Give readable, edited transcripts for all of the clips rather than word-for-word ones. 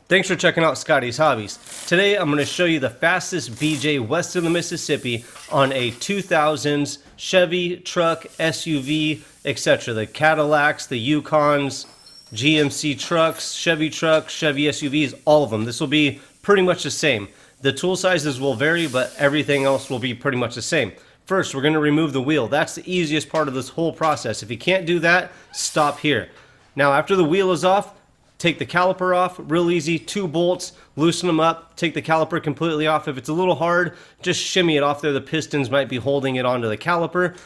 Thanks for checking out Scotty's Hobbies. Today I'm going to show you the fastest BJ west of the Mississippi on a 2000s Chevy truck, SUV, etc. The Cadillacs, the Yukons, GMC trucks, Chevy SUVs, all of them. This will be pretty much the same. The tool sizes will vary, but everything else will be pretty much the same. First, we're going to remove the wheel. That's the easiest part of this whole process. If you can't do that, stop here. Now, after the wheel is off, take the caliper off, real easy, 2 bolts, loosen them up, take the caliper completely off. If it's a little hard, just shimmy it off there. The pistons might be holding it onto the caliper.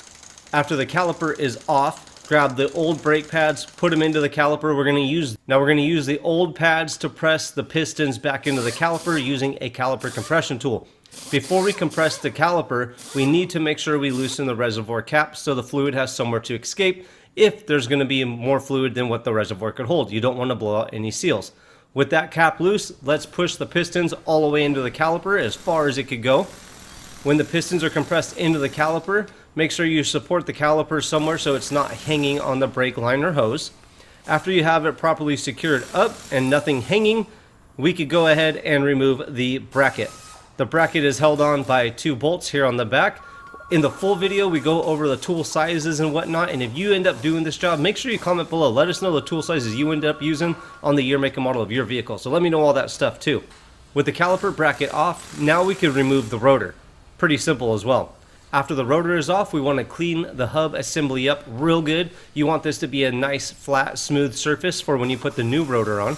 After the caliper is off, grab the old brake pads, put them into the caliper. We're going to use the old pads to press the pistons back into the caliper using a caliper compression tool. Before we compress the caliper, we need to make sure we loosen the reservoir cap so the fluid has somewhere to escape if there's going to be more fluid than what the reservoir could hold. You don't want to blow out any seals. With that cap loose, let's push the pistons all the way into the caliper as far as it could go. When the pistons are compressed into the caliper, make sure you support the caliper somewhere so it's not hanging on the brake line or hose. After you have it properly secured up and nothing hanging, we could go ahead and remove the bracket. The bracket is held on by 2 bolts here on the back. In the full video, we go over the tool sizes and whatnot, and if you end up doing this job, make sure you comment below. Let us know the tool sizes you end up using on the year, make, and model of your vehicle. So let me know all that stuff too. With the caliper bracket off, now we can remove the rotor. Pretty simple as well. After the rotor is off, we want to clean the hub assembly up real good. You want this to be a nice, flat, smooth surface for when you put the new rotor on.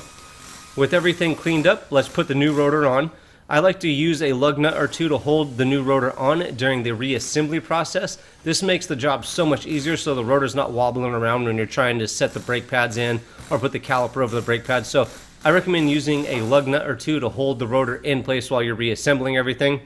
With everything cleaned up, let's put the new rotor on. I like to use a lug nut or 2 to hold the new rotor on during the reassembly process. This makes the job so much easier so the rotor's not wobbling around when you're trying to set the brake pads in or put the caliper over the brake pads. So I recommend using a lug nut or 2 to hold the rotor in place while you're reassembling everything.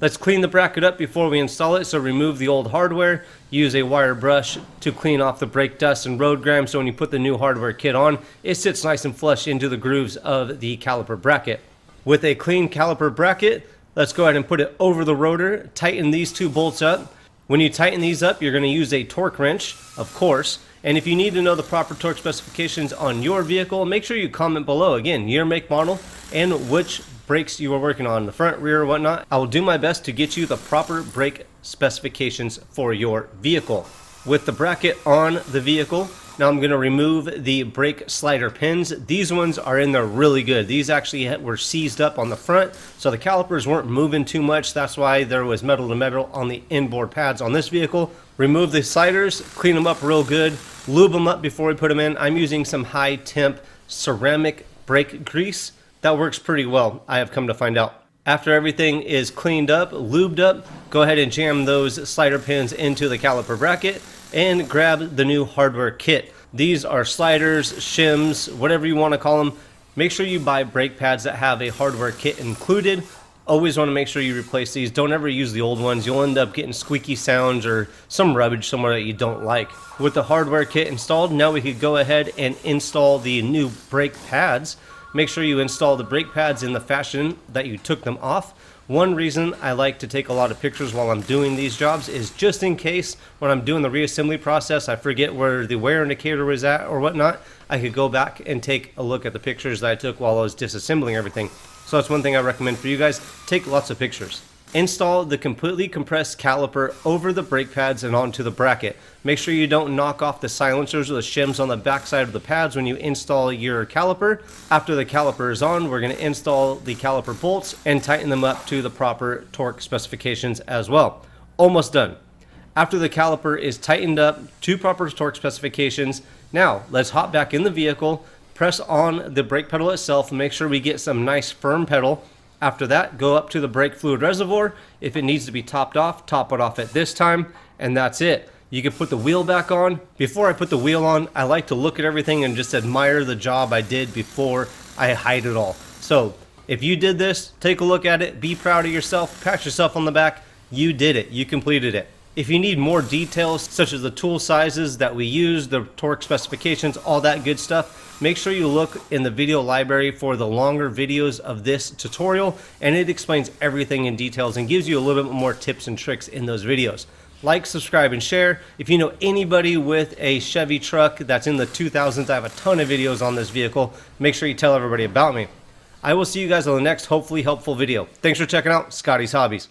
Let's clean the bracket up before we install it. So remove the old hardware, use a wire brush to clean off the brake dust and road grime so when you put the new hardware kit on, it sits nice and flush into the grooves of the caliper bracket. With a clean caliper bracket, let's go ahead and put it over the rotor, tighten these 2 bolts up. When you tighten these up, you're going to use a torque wrench, of course. And if you need to know the proper torque specifications on your vehicle, make sure you comment below. Again, year, make, model, and which brakes you are working on, the front, rear, or whatnot. I will do my best to get you the proper brake specifications for your vehicle. With the bracket on the vehicle, now I'm going to remove the brake slider pins. These ones are in there really good. These actually were seized up on the front, so the calipers weren't moving too much. That's why there was metal to metal on the inboard pads on this vehicle. Remove the sliders, clean them up real good, lube them up before we put them in. I'm using some high temp ceramic brake grease. That works pretty well, I have come to find out. After everything is cleaned up, lubed up, go ahead and jam those slider pins into the caliper bracket and grab the new hardware kit. These are sliders, shims, whatever you want to call them. Make sure you buy brake pads that have a hardware kit included. Always want to make sure you replace these. Don't ever use the old ones. You'll end up getting squeaky sounds or some rubbish somewhere that you don't like. With the hardware kit installed, now we could go ahead and install the new brake pads. Make sure you install the brake pads in the fashion that you took them off. One reason I like to take a lot of pictures while I'm doing these jobs is just in case when I'm doing the reassembly process, I forget where the wear indicator was at or whatnot, I could go back and take a look at the pictures that I took while I was disassembling everything. So that's one thing I recommend for you guys. Take lots of pictures. Install the completely compressed caliper over the brake pads and onto the bracket. Make sure you don't knock off the silencers or the shims on the back side of the pads when you install your caliper. After the caliper is on, we're going to install the caliper bolts and tighten them up to the proper torque specifications as well. Almost done. After the caliper is tightened up to proper torque specifications, now let's hop back in the vehicle, press on the brake pedal itself, and make sure we get some nice firm pedal. After that, go up to the brake fluid reservoir. If it needs to be topped off, top it off at this time, and that's it. You can put the wheel back on. Before I put the wheel on, I like to look at everything and just admire the job I did before I hide it all. So if you did this, take a look at it, be proud of yourself, pat yourself on the back. You did it, you completed it. If you need more details, such as the tool sizes that we use, the torque specifications, all that good stuff, make sure you look in the video library for the longer videos of this tutorial, and it explains everything in details and gives you a little bit more tips and tricks in those videos. Like, subscribe, and share. If you know anybody with a Chevy truck that's in the 2000s, I have a ton of videos on this vehicle. Make sure you tell everybody about me. I will see you guys on the next hopefully helpful video. Thanks for checking out Scotty's Hobbies.